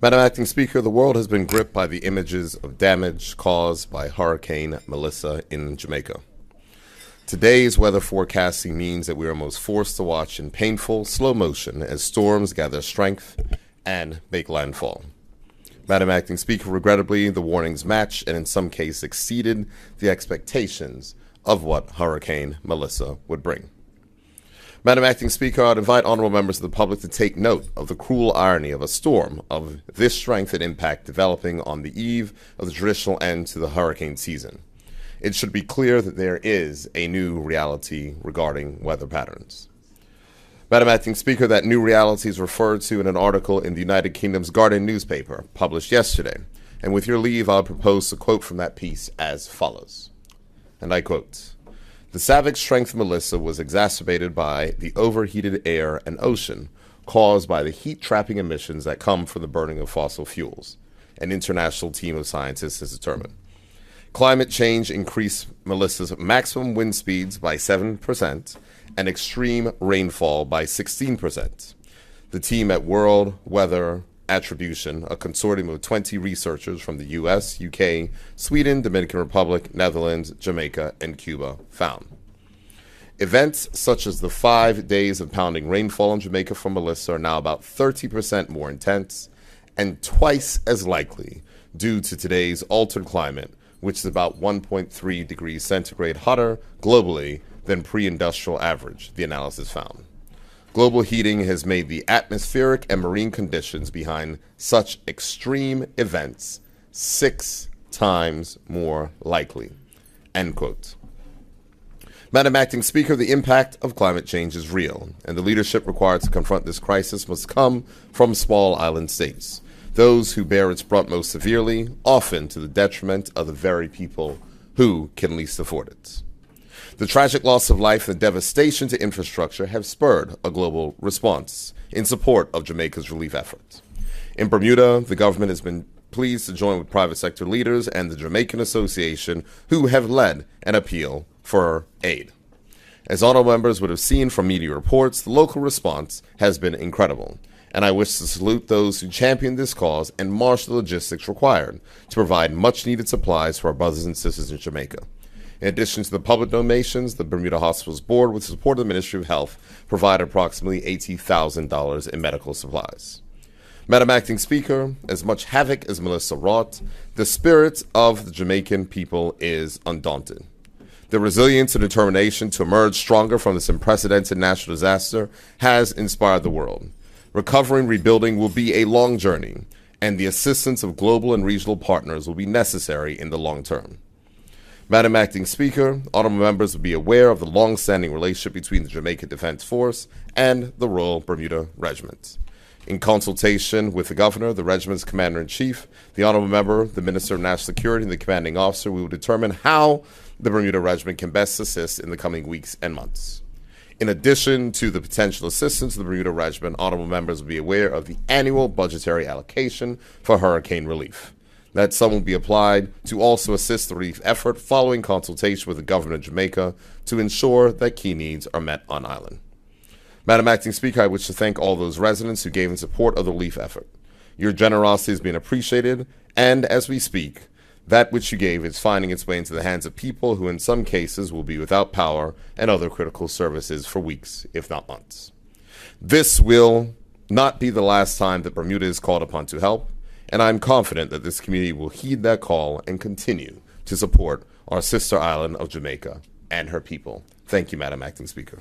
Madam Acting Speaker, the world has been gripped by the images of damage caused by Hurricane Melissa in Jamaica. Today's weather forecasting means that we are almost forced to watch in painful, slow motion as storms gather strength and make landfall. Madam Acting Speaker, regrettably, the warnings matched and in some cases exceeded the expectations of what Hurricane Melissa would bring. Madam Acting Speaker, I'd invite honorable members of the public to take note of the cruel irony of a storm of this strength and impact developing on the eve of the traditional end to the hurricane season. It should be clear that there is a new reality regarding weather patterns. Madam Acting Speaker, that new reality is referred to in an article in the United Kingdom's Guardian newspaper published yesterday. And with your leave, I'll propose a quote from that piece as follows. And I quote, "The savage strength of Melissa was exacerbated by the overheated air and ocean caused by the heat-trapping emissions that come from the burning of fossil fuels," an international team of scientists has determined. Climate change increased Melissa's maximum wind speeds by 7% and extreme rainfall by 16%. The team at World Weather Attribution, a consortium of 20 researchers from the US, UK, Sweden, Dominican Republic, Netherlands, Jamaica, and Cuba, found events such as the 5 days of pounding rainfall in Jamaica from Melissa are now about 30% more intense and twice as likely due to today's altered climate, which is about 1.3 degrees centigrade hotter globally than pre-industrial average, the analysis found. Global heating has made the atmospheric and marine conditions behind such extreme events 6 times more likely. End quote. Madam Acting Speaker, the impact of climate change is real, and the leadership required to confront this crisis must come from small island states, those who bear its brunt most severely, often to the detriment of the very people who can least afford it. The tragic loss of life and devastation to infrastructure have spurred a global response in support of Jamaica's relief efforts. In Bermuda, the government has been pleased to join with private sector leaders and the Jamaican Association, who have led an appeal for aid. As honorable members would have seen from media reports, the local response has been incredible, and I wish to salute those who championed this cause and marshal the logistics required to provide much-needed supplies for our brothers and sisters in Jamaica. In addition to the public donations, the Bermuda Hospitals Board, with the support of the Ministry of Health, provided approximately $80,000 in medical supplies. Madam Acting Speaker, as much havoc as Melissa wrought, the spirit of the Jamaican people is undaunted. The resilience and determination to emerge stronger from this unprecedented natural disaster has inspired the world. Recovery and rebuilding will be a long journey, and the assistance of global and regional partners will be necessary in the long term. Madam Acting Speaker, honorable members will be aware of the long-standing relationship between the Jamaica Defense Force and the Royal Bermuda Regiment. In consultation with the Governor, the Regiment's Commander-in-Chief, the honorable member, the Minister of National Security, and the commanding officer, we will determine how the Bermuda Regiment can best assist in the coming weeks and months. In addition to the potential assistance of the Bermuda Regiment, honorable members will be aware of the annual budgetary allocation for hurricane relief. That sum will be applied to also assist the relief effort following consultation with the government of Jamaica to ensure that key needs are met on island. Madam Acting Speaker, I wish to thank all those residents who gave in support of the relief effort. Your generosity is being appreciated, and as we speak, that which you gave is finding its way into the hands of people who in some cases will be without power and other critical services for weeks, if not months. This will not be the last time that Bermuda is called upon to help, and I'm confident that this community will heed that call and continue to support our sister island of Jamaica and her people. Thank you, Madam Acting Speaker.